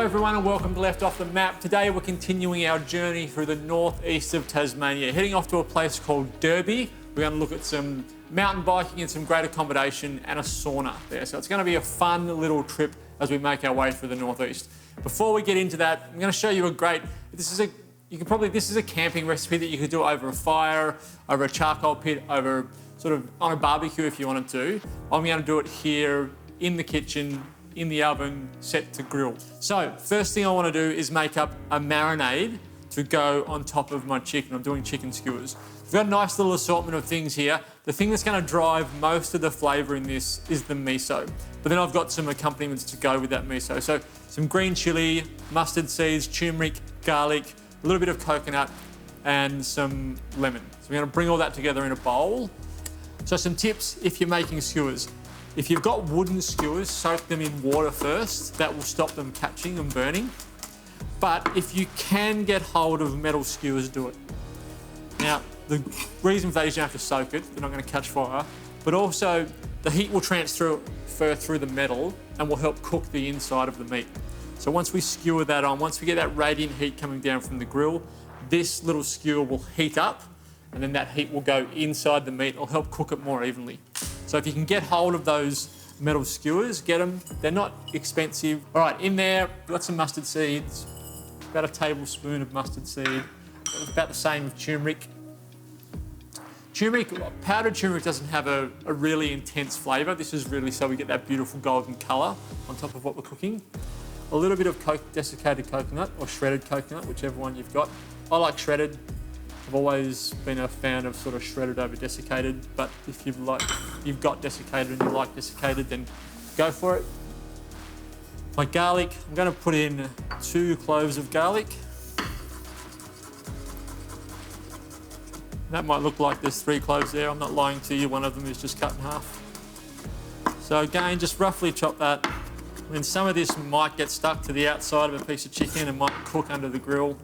everyone and welcome to Left Off the Map. Today we're continuing our journey through the northeast of Tasmania, heading off to a place called Derby. We're going to look at some mountain biking and some great accommodation and a sauna there. So it's going to be a fun little trip as we make our way through the northeast. Before we get into that, I'm going to show you a great, this is a camping recipe that you could do over a fire, over a charcoal pit, over sort of on a barbecue if you wanted to. I'm going to do it here in the kitchen, in the oven, set to grill. So first thing I want to do is make up a marinade to go on top of my chicken. I'm doing chicken skewers. We've got a nice little assortment of things here. The thing that's going to drive most of the flavour in this is the miso. But then I've got some accompaniments to go with that miso. So some green chilli, mustard seeds, turmeric, garlic, a little bit of coconut and some lemon. So we're going to bring all that together in a bowl. So some tips if you're making skewers. If you've got wooden skewers, soak them in water first. That will stop them catching and burning. But if you can get hold of metal skewers, do it. Now, the reason for that is you don't have to soak it. They're not going to catch fire. But also, the heat will transfer through the metal and will help cook the inside of the meat. So once we skewer that on, once we get that radiant heat coming down from the grill, this little skewer will heat up and then that heat will go inside the meat. It'll help cook it more evenly. So if you can get hold of those metal skewers, get them. They're not expensive. All right, in there, we've got some mustard seeds, about a tablespoon of mustard seed, about the same with turmeric. Powdered turmeric doesn't have a really intense flavour. This is really so we get that beautiful golden colour on top of what we're cooking. A little bit of desiccated coconut or shredded coconut, whichever one you've got. I like shredded. I've always been a fan of sort of shredded over desiccated, but if you've got desiccated and you like desiccated, then go for it. My garlic, I'm going to put in 2 cloves of garlic. That might look like there's 3 cloves there. I'm not lying to you. One of them is just cut in half. So again, just roughly chop that. And then some of this might get stuck to the outside of a piece of chicken and might cook under the grill,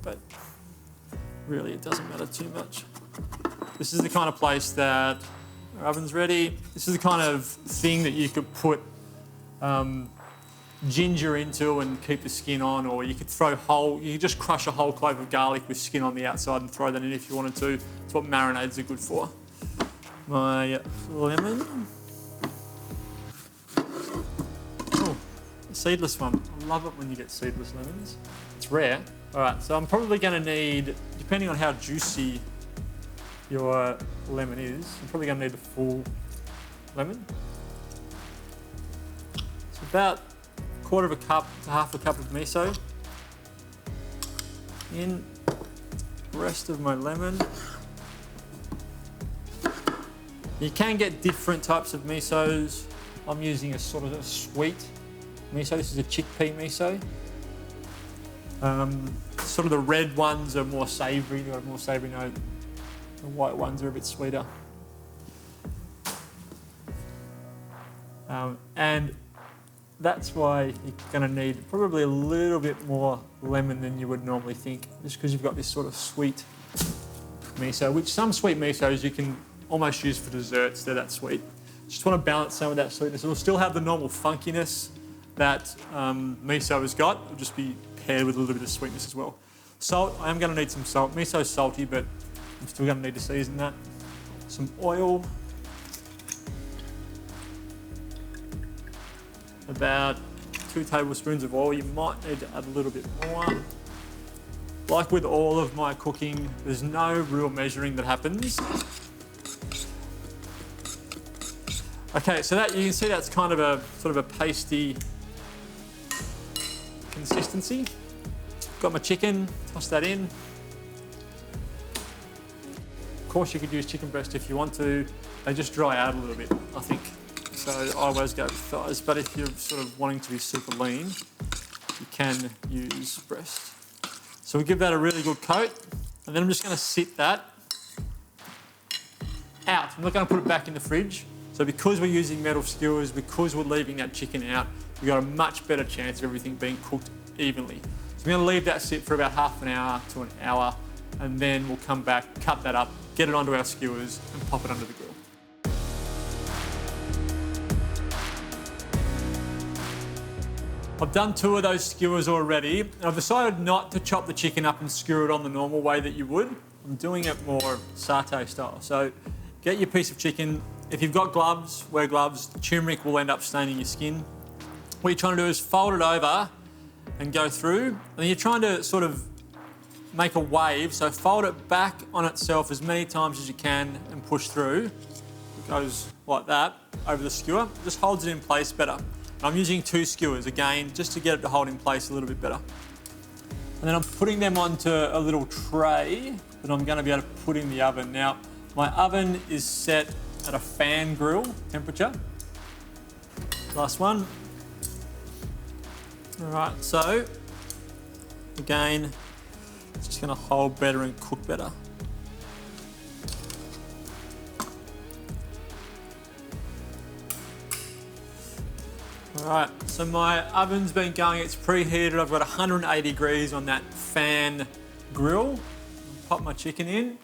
but really it doesn't matter too much. This is the kind of place that our oven's ready. This is the kind of thing that you could put ginger into and keep the skin on, or you could you could just crush a whole clove of garlic with skin on the outside and throw that in if you wanted to. It's what marinades are good for. My lemon. Oh, a seedless one. I love it when you get seedless lemons. It's rare. All right, so I'm probably going to need, depending on how juicy your lemon is, I'm probably going to need a full lemon. So about 1/4 cup to 1/2 cup of miso. In the rest of my lemon. You can get different types of misos. I'm using a sort of a sweet miso. This is a chickpea miso. Sort of the red ones are more savoury, they've got a more savoury note. The white ones are a bit sweeter. And that's why you're going to need probably a little bit more lemon than you would normally think, just because you've got this sort of sweet miso, which some sweet misos you can almost use for desserts, they're that sweet. Just want to balance some of that sweetness. It'll still have the normal funkiness that miso has got. It'll just be paired with a little bit of sweetness as well. Salt, I am going to need some salt. Miso's salty, but I'm still going to need to season that. Some oil. About 2 tablespoons of oil. You might need to add a little bit more. Like with all of my cooking, there's no real measuring that happens. Okay, so that you can see that's kind of a sort of a pasty consistency. Got my chicken, toss that in. Of course you could use chicken breast if you want to. They just dry out a little bit, I think. So I always go with thighs, but if you're sort of wanting to be super lean, you can use breast. So we give that a really good coat, and then I'm just going to sit that out. I'm not going to put it back in the fridge. So because we're using metal skewers, because we're leaving that chicken out, we've got a much better chance of everything being cooked evenly. So we're going to leave that sit for about half an hour to an hour, and then we'll come back, cut that up, get it onto our skewers, and pop it under the grill. I've done 2 of those skewers already, and I've decided not to chop the chicken up and skewer it on the normal way that you would. I'm doing it more satay style. So get your piece of chicken. If you've got gloves, wear gloves. The turmeric will end up staining your skin. What you're trying to do is fold it over and go through, and then you're trying to sort of make a wave, so fold it back on itself as many times as you can and push through. It goes like that over the skewer, just holds it in place better. And I'm using 2 skewers again, just to get it to hold in place a little bit better. And then I'm putting them onto a little tray that I'm going to be able to put in the oven. Now, my oven is set at a fan grill temperature. Last one. All right, so again, it's just going to hold better and cook better. All right, so my oven's been going, it's preheated. I've got 180 degrees on that fan grill. Pop my chicken in.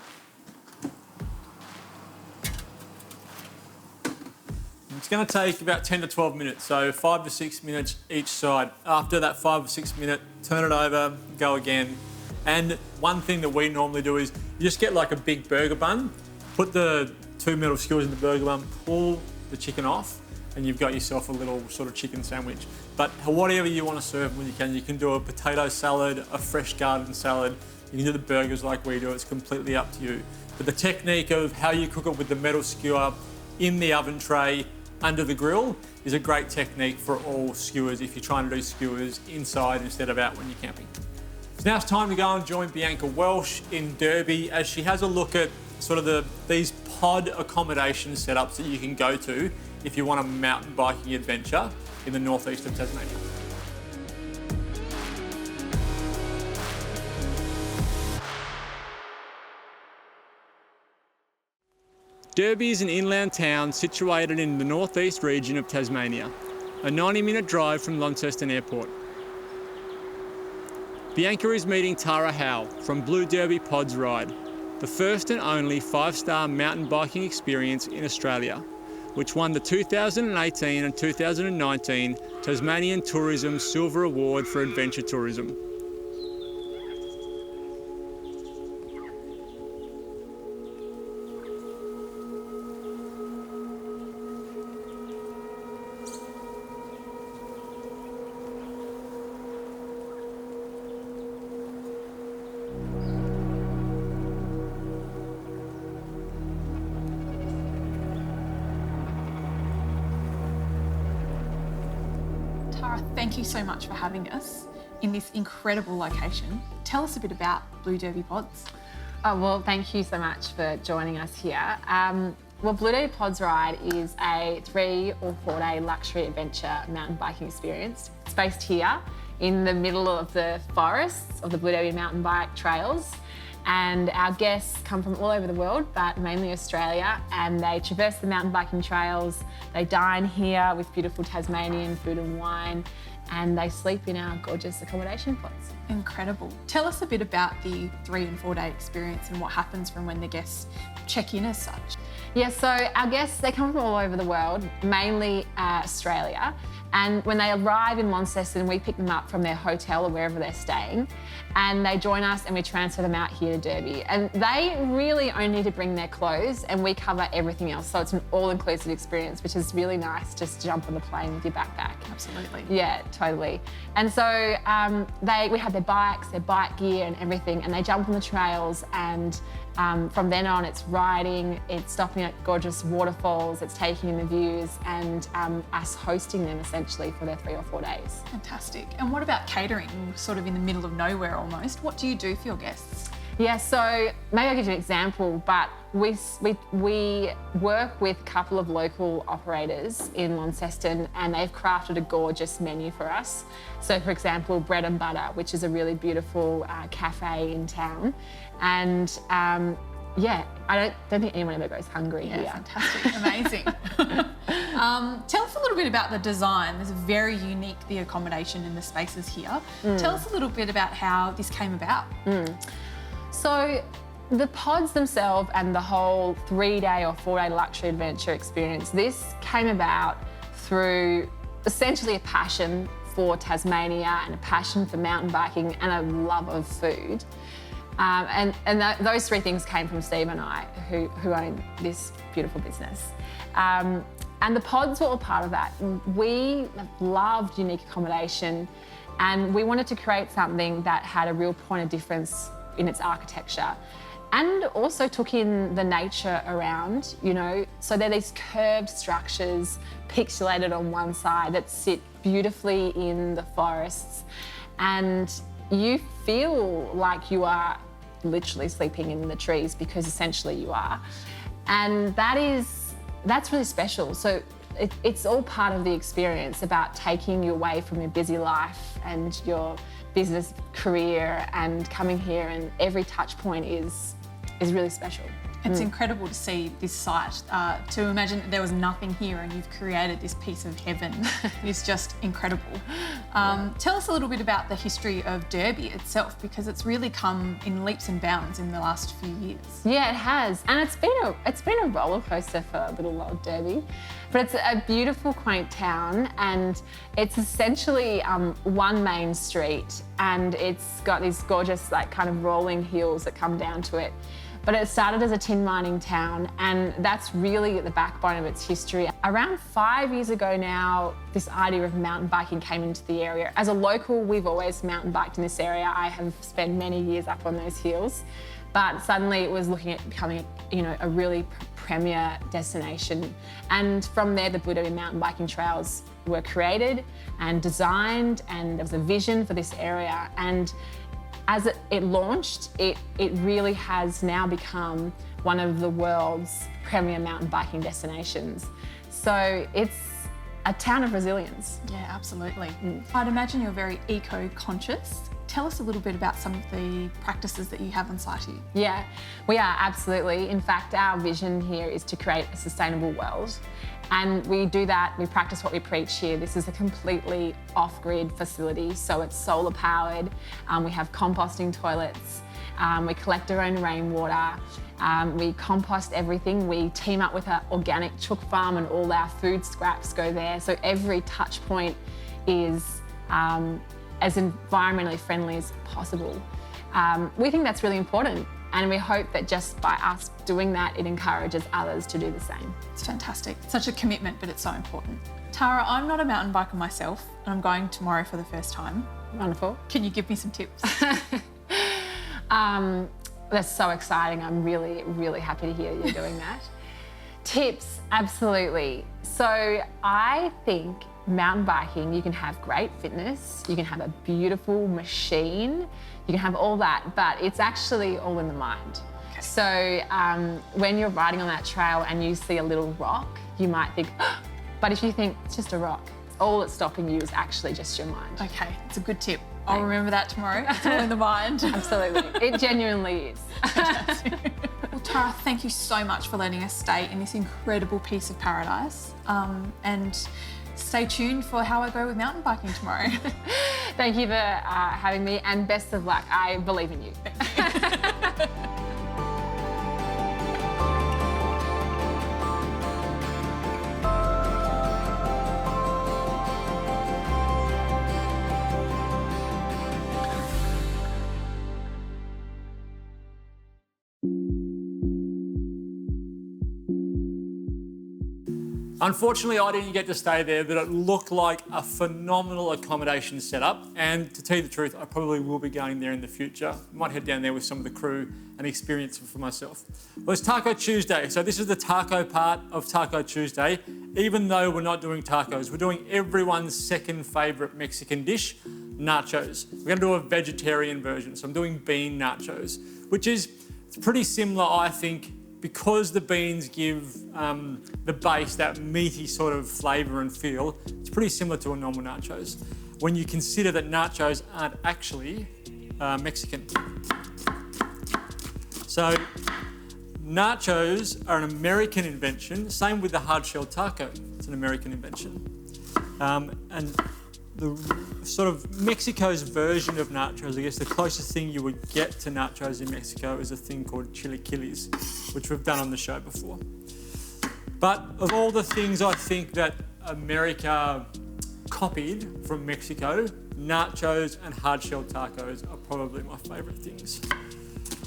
It's going to take about 10 to 12 minutes, so 5 to 6 minutes each side. After that 5 or 6 minute, turn it over, go again. And one thing that we normally do is you just get like a big burger bun, put the 2 metal skewers in the burger bun, pull the chicken off, and you've got yourself a little sort of chicken sandwich. But whatever you want to serve when you can do a potato salad, a fresh garden salad, you can do the burgers like we do, it's completely up to you. But the technique of how you cook it with the metal skewer in the oven tray under the grill is a great technique for all skewers if you're trying to do skewers inside instead of out when you're camping. So now it's time to go and join Bianca Welsh in Derby as she has a look at sort of these pod accommodation setups that you can go to if you want a mountain biking adventure in the northeast of Tasmania. Derby is an inland town situated in the northeast region of Tasmania, a 90-minute drive from Launceston Airport. Bianca is meeting Tara Howe from Blue Derby Pods Ride, the first and only 5-star mountain biking experience in Australia, which won the 2018 and 2019 Tasmanian Tourism Silver Award for Adventure Tourism. Tara, thank you so much for having us in this incredible location. Tell us a bit about Blue Derby Pods. Oh, well, thank you so much for joining us here. Well, Blue Derby Pods Ride is a 3 or 4 day luxury adventure mountain biking experience. It's based here in the middle of the forests of the Blue Derby mountain bike trails. And our guests come from all over the world, but mainly Australia, and they traverse the mountain biking trails. They dine here with beautiful Tasmanian food and wine, and they sleep in our gorgeous accommodation pods. Incredible. Tell us a bit about the 3 and 4 day experience and what happens from when the guests check in as such. Yeah, so our guests, they come from all over the world, mainly Australia. And when they arrive in Launceston, we pick them up from their hotel or wherever they're staying, and they join us and we transfer them out here to Derby. And they really only need to bring their clothes and we cover everything else. So it's an all-inclusive experience, which is really nice, just to jump on the plane with your backpack. Absolutely. Yeah, totally. And so we have their bikes, their bike gear and everything, and they jump on the trails, and from then on it's riding, it's stopping at gorgeous waterfalls, it's taking in the views, and us hosting them essentially for their 3 or 4 days. Fantastic. And what about catering, sort of in the middle of nowhere almost? What do you do for your guests? Yeah, so maybe I'll give you an example, but we work with a couple of local operators in Launceston, and they've crafted a gorgeous menu for us. So for example, Bread and Butter, which is a really beautiful cafe in town. And yeah, I don't think anyone ever goes hungry here. Fantastic, amazing. Tell us a little bit about the design. There's a very unique, the accommodation and the spaces here. Tell us a little bit about how this came about. So the pods themselves and the whole 3 day or 4 day luxury adventure experience, this came about through essentially a passion for Tasmania and a passion for mountain biking and a love of food. Those three things came from Steve and I, who own this beautiful business. And the pods were all part of that. We loved unique accommodation, and we wanted to create something that had a real point of difference in its architecture, and also took in the nature around, you know. So they're these curved structures, pixelated on one side, that sit beautifully in the forests, and you feel like you are literally sleeping in the trees, because essentially you are. And that's really special. So it's all part of the experience, about taking you away from your busy life and your business career and coming here, and every touch point is really special. It's incredible to see this site. To imagine that there was nothing here and you've created this piece of heaven is just incredible. Tell us a little bit about the history of Derby itself, because it's really come in leaps and bounds in the last few years. Yeah, it has, and it's been a roller coaster for little old Derby, but it's a beautiful, quaint town, and it's essentially one main street, and it's got these gorgeous, like, kind of rolling hills that come down to it. But it started as a tin mining town, and that's really the backbone of its history. Around 5 years ago now, this idea of mountain biking came into the area. As a local, we've always mountain biked in this area. I have spent many years up on those hills, but suddenly it was looking at becoming, you know, a really premier destination. And from there, the Blue Derby mountain biking trails were created and designed, and there was a vision for this area. And as it launched, it really has now become one of the world's premier mountain biking destinations. So it's a town of resilience. Yeah, absolutely. I'd imagine you're very eco-conscious. Tell us a little bit about some of the practices that you have on site here. Yeah, we are, absolutely. In fact, our vision here is to create a sustainable world. And we do that, we practice what we preach here. This is a completely off-grid facility, so it's solar powered. We have composting toilets. We collect our own rainwater. We compost everything. We team up with an organic chook farm, and all our food scraps go there. So every touch point is as environmentally friendly as possible. We think that's really important, and we hope that just by us doing that, it encourages others to do the same. It's fantastic. Such a commitment, but it's so important. Tara, I'm not a mountain biker myself, and I'm going tomorrow for the first time. Wonderful. Can you give me some tips? That's so exciting. I'm really, really happy to hear you're doing that. Tips, absolutely. So I think mountain biking, you can have great fitness, you can have a beautiful machine, you can have all that, but it's actually all in the mind. Okay. So when you're riding on that trail and you see a little rock, you might think, oh, but if you think it's just a rock, all that's stopping you is actually just your mind. Okay, it's a good tip. I'll remember that tomorrow. It's all in the mind. Absolutely. It genuinely is. Well, Tara, thank you so much for letting us stay in this incredible piece of paradise. And stay tuned for how I go with mountain biking tomorrow. Thank you for having me, and best of luck. I believe in you. Unfortunately, I didn't get to stay there, but it looked like a phenomenal accommodation setup. And to tell you the truth, I probably will be going there in the future. I might head down there with some of the crew and experience it for myself. Well, it's Taco Tuesday. So this is the taco part of Taco Tuesday. Even though we're not doing tacos, we're doing everyone's second favourite Mexican dish, nachos. We're going to do a vegetarian version. So I'm doing bean nachos, which is pretty similar, I think, because the beans give the base that meaty sort of flavour and feel. It's pretty similar to a normal nachos when you consider that nachos aren't actually Mexican. So nachos are an American invention, same with the hard-shelled taco. It's an American invention. And the sort of Mexico's version of nachos, I guess the closest thing you would get to nachos in Mexico is a thing called chilaquiles, which we've done on the show before. But of all the things I think that America copied from Mexico, nachos and hard-shell tacos are probably my favourite things.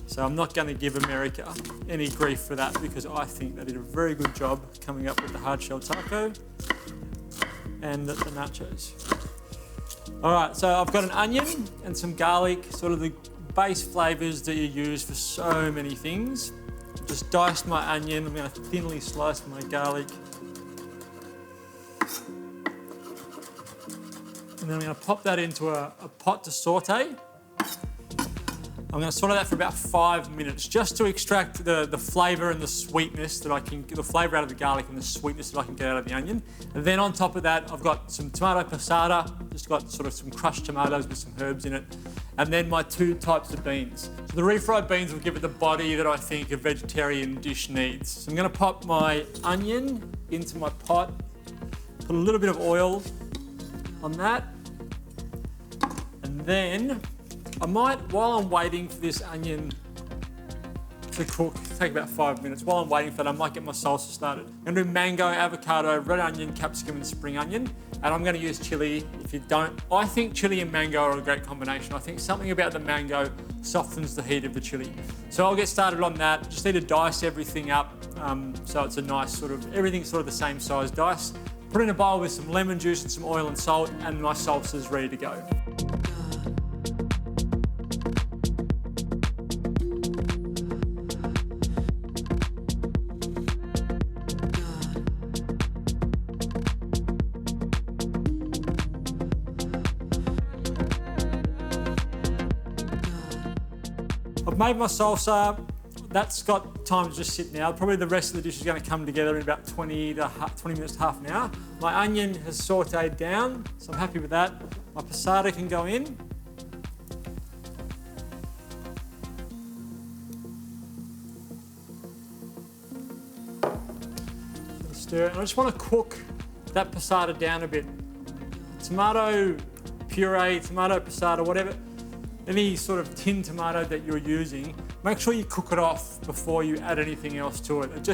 So I'm not going to give America any grief for that because I think they did a very good job coming up with the hard-shell taco and the nachos. All right, so I've got an onion and some garlic, sort of the base flavours that you use for so many things. Just diced my onion. I'm going to thinly slice my garlic. And then I'm going to pop that into a pot to saute. I'm going to saute that for about 5 minutes just to extract the flavour and the sweetness that I can, the flavour out of the garlic and the sweetness that I can get out of the onion. And then on top of that, I've got some tomato passata, just got sort of some crushed tomatoes with some herbs in it. And then my 2 types of beans. So the refried beans will give it the body that I think a vegetarian dish needs. So I'm going to pop my onion into my pot, put a little bit of oil on that, and then I might, while I'm waiting for this onion to cook, take about 5 minutes. While I'm waiting for that, I might get my salsa started. I'm gonna do mango, avocado, red onion, capsicum, and spring onion. And I'm gonna use chili. If you don't, I think chili and mango are a great combination. I think something about the mango softens the heat of the chili. So I'll get started on that. Just need to dice everything up so it's a nice sort of, everything's sort of the same size dice. Put it in a bowl with some lemon juice and some oil and salt, and my salsa's ready to go. I've made my salsa. That's got time to just sit now. Probably the rest of the dish is going to come together in about 20 minutes to half an hour. My onion has sauteed down, so I'm happy with that. My passata can go in. Stir it. And I just want to cook that passata down a bit. Tomato puree, tomato passata, whatever. Any sort of tin tomato that you're using, make sure you cook it off before you add anything else to it.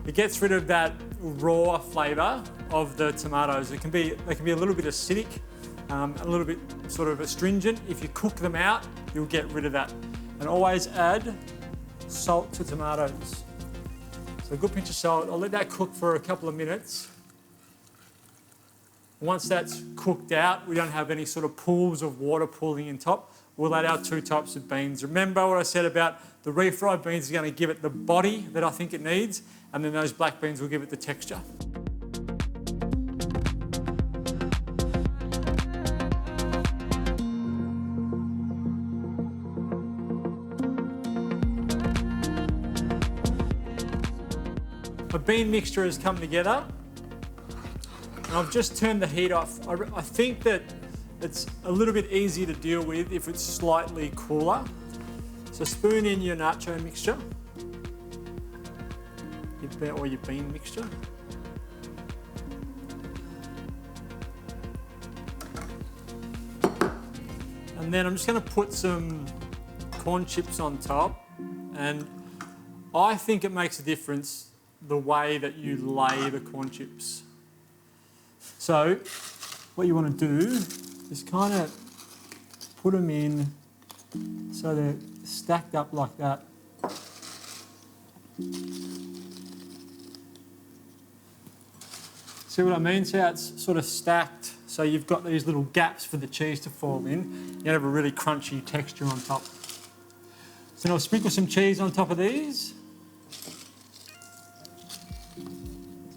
It gets rid of that raw flavour of the tomatoes. They can be a little bit acidic, a little bit sort of astringent. If you cook them out, you'll get rid of that. And always add salt to tomatoes. So a good pinch of salt. I'll let that cook for a couple of minutes. Once that's cooked out, we don't have any sort of pools of water pooling in top. We'll add our 2 types of beans. Remember what I said about the refried beans is going to give it the body that I think it needs, and then those black beans will give it the texture. My bean mixture has come together, and I've just turned the heat off. I think that it's a little bit easier to deal with if it's slightly cooler. So spoon in your nacho mixture, or your bean mixture. And then I'm just going to put some corn chips on top, and I think it makes a difference the way that you lay the corn chips. So what you want to do is kind of put them in so they're stacked up like that. See what I mean? See how it's sort of stacked, so you've got these little gaps for the cheese to fall in. You have a really crunchy texture on top. So now I'll sprinkle some cheese on top of these.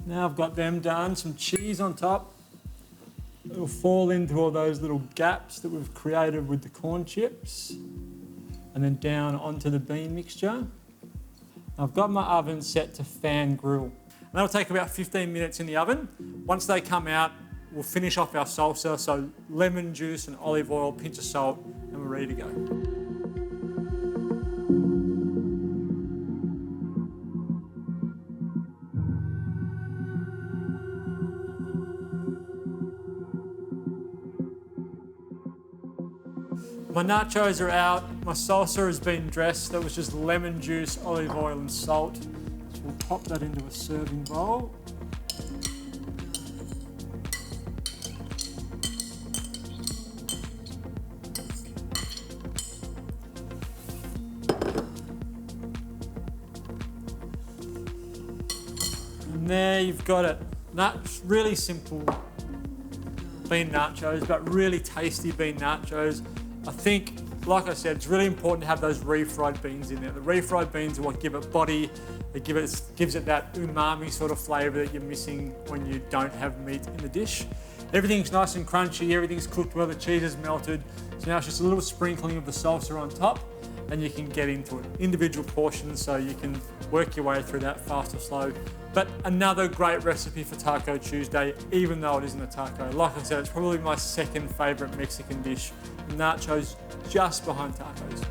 Now I've got them done, some cheese on top. It'll fall into all those little gaps that we've created with the corn chips, and then down onto the bean mixture. I've got my oven set to fan grill. And that'll take about 15 minutes in the oven. Once they come out, we'll finish off our salsa, so lemon juice and olive oil, pinch of salt, and we're ready to go. My nachos are out, my salsa has been dressed. That was just lemon juice, olive oil and salt. So we'll pop that into a serving bowl. And there you've got it. Really simple bean nachos, but really tasty bean nachos. I think, like I said, it's really important to have those refried beans in there. The refried beans are what give it body. It gives it that umami sort of flavour that you're missing when you don't have meat in the dish. Everything's nice and crunchy, everything's cooked well, the cheese is melted. So now it's just a little sprinkling of the salsa on top and you can get into it. Individual portions, so you can work your way through that fast or slow. But another great recipe for Taco Tuesday, even though it isn't a taco. Like I said, it's probably my second favourite Mexican dish. Nachos just behind tacos.